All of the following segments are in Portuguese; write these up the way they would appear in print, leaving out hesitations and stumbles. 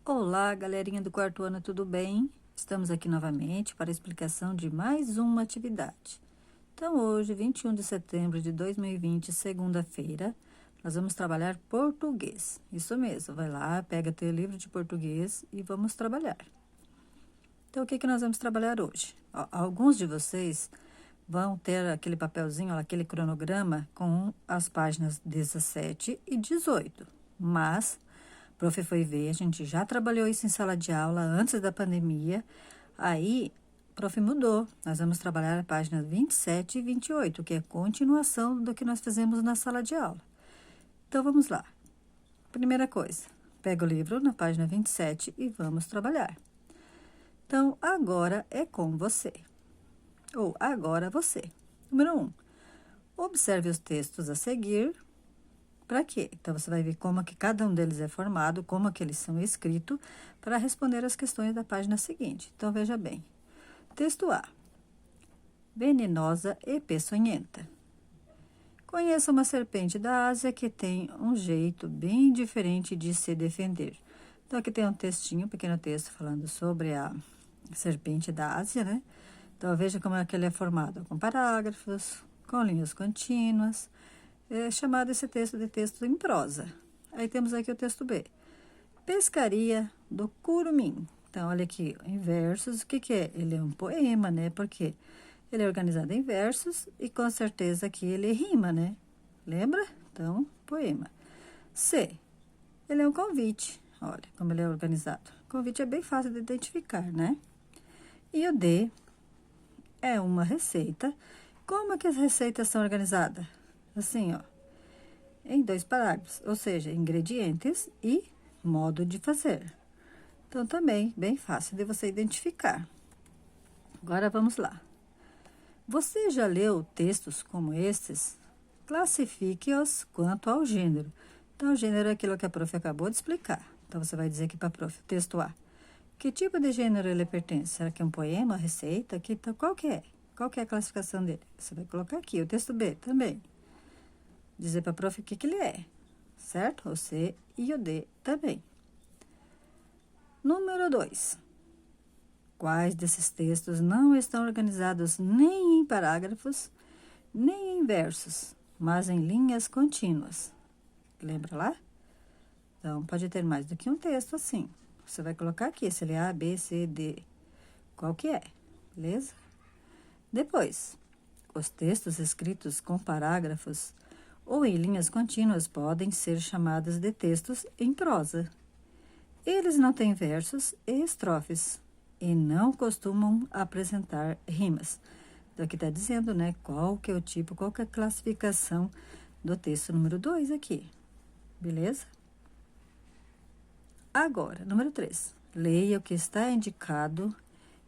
Olá, galerinha do quarto ano, tudo bem? Estamos aqui novamente para a explicação de mais uma atividade. Então, hoje, 21 de setembro de 2020, segunda-feira, nós vamos trabalhar português. Isso mesmo, vai lá, pega teu livro de português e vamos trabalhar. Então, o que nós vamos trabalhar hoje? Alguns de vocês vão ter aquele papelzinho, aquele cronograma com as páginas 17 e 18, mas o prof foi ver, a gente já trabalhou isso em sala de aula antes da pandemia, aí o prof mudou, nós vamos trabalhar a página 27 e 28, que é continuação do que nós fizemos na sala de aula. Então, vamos lá. Primeira coisa, pega o livro na página 27 e vamos trabalhar. Então, agora é com você. Ou agora você. Número 1. Observe os textos a seguir. Para quê? Então, você vai ver como que cada um deles é formado, como que eles são escritos, para responder as questões da página seguinte. Então, veja bem. Texto A. Venenosa e peçonhenta. Conheça uma serpente da Ásia que tem um jeito bem diferente de se defender. Então, aqui tem um textinho, um pequeno texto falando sobre a serpente da Ásia, né? Então, veja como é que ele é formado, com parágrafos, com linhas contínuas. É chamado esse texto de texto em prosa. Aí temos aqui o texto B. Pescaria do Curumim. Então, olha aqui, em versos, o que é? Ele é um poema, né? Porque ele é organizado em versos e com certeza que ele rima, né? Lembra? Então, poema. C. Ele é um convite. Olha como ele é organizado. Convite é bem fácil de identificar, né? E o D é uma receita. Como é que as receitas são organizadas? Assim, ó, em 2 parágrafos, ou seja, ingredientes e modo de fazer. Então, também bem fácil de você identificar. Agora, vamos lá. Você já leu textos como estes? Classifique-os quanto ao gênero. Então, o gênero é aquilo que a prof acabou de explicar. Então, você vai dizer aqui para a prof, texto A. Que tipo de gênero ele pertence? Será que é um poema, receita? Qual que é? Qual que é a classificação dele? Você vai colocar aqui, o texto B também. Dizer para a prof o que ele é, certo? O C e o D também. Número 2. Quais desses textos não estão organizados nem em parágrafos, nem em versos, mas em linhas contínuas? Lembra lá? Então, pode ter mais do que um texto assim. Você vai colocar aqui, se ele é A, B, C, D. Qual que é? Beleza? Depois, os textos escritos com parágrafos ou em linhas contínuas podem ser chamados de textos em prosa. Eles não têm versos e estrofes e não costumam apresentar rimas. Então, aqui está dizendo, né, qual que é o tipo, qual que é a classificação do texto número 2 aqui. Beleza? Agora, número 3. Leia o que está indicado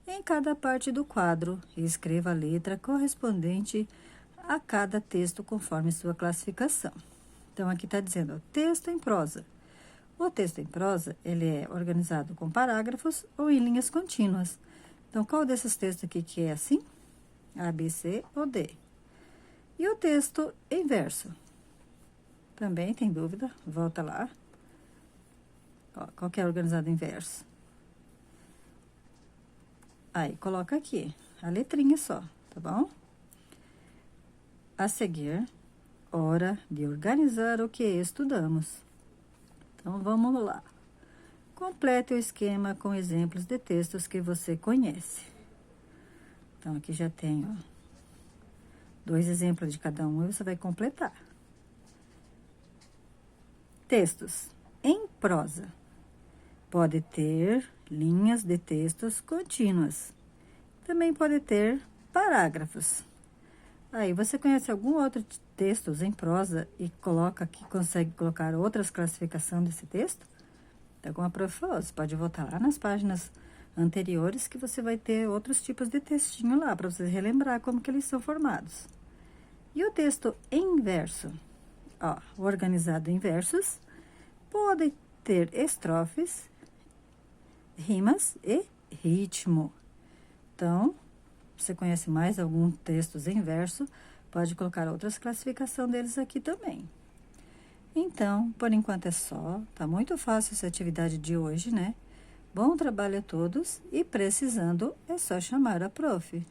em cada parte do quadro e escreva a letra correspondente a cada texto conforme sua classificação. Então, aqui está dizendo, ó, texto em prosa. O texto em prosa, ele é organizado com parágrafos ou em linhas contínuas. Então, qual desses textos aqui que é assim? A, B, C ou D? E o texto em verso? Também tem dúvida? Volta lá. Ó, qual que é organizado em verso? Aí, coloca aqui a letrinha só, tá bom? A seguir, hora de organizar o que estudamos. Então, vamos lá. Complete o esquema com exemplos de textos que você conhece. Então, aqui já tenho 2 exemplos de cada um e você vai completar. Textos em prosa. Pode ter linhas de textos contínuas. Também pode ter parágrafos. Aí, você conhece algum outro textos em prosa e coloca aqui, consegue colocar outras classificações desse texto? Então, como a prof falou, você pode voltar lá nas páginas anteriores que você vai ter outros tipos de textinho lá, para você relembrar como que eles são formados. E o texto em verso? Ó, organizado em versos, pode ter estrofes, rimas e ritmo. Então, você conhece mais algum textos em verso, pode colocar outras classificações deles aqui também. Então, por enquanto é só. Tá muito fácil essa atividade de hoje, né? Bom trabalho a todos e precisando é só chamar a prof.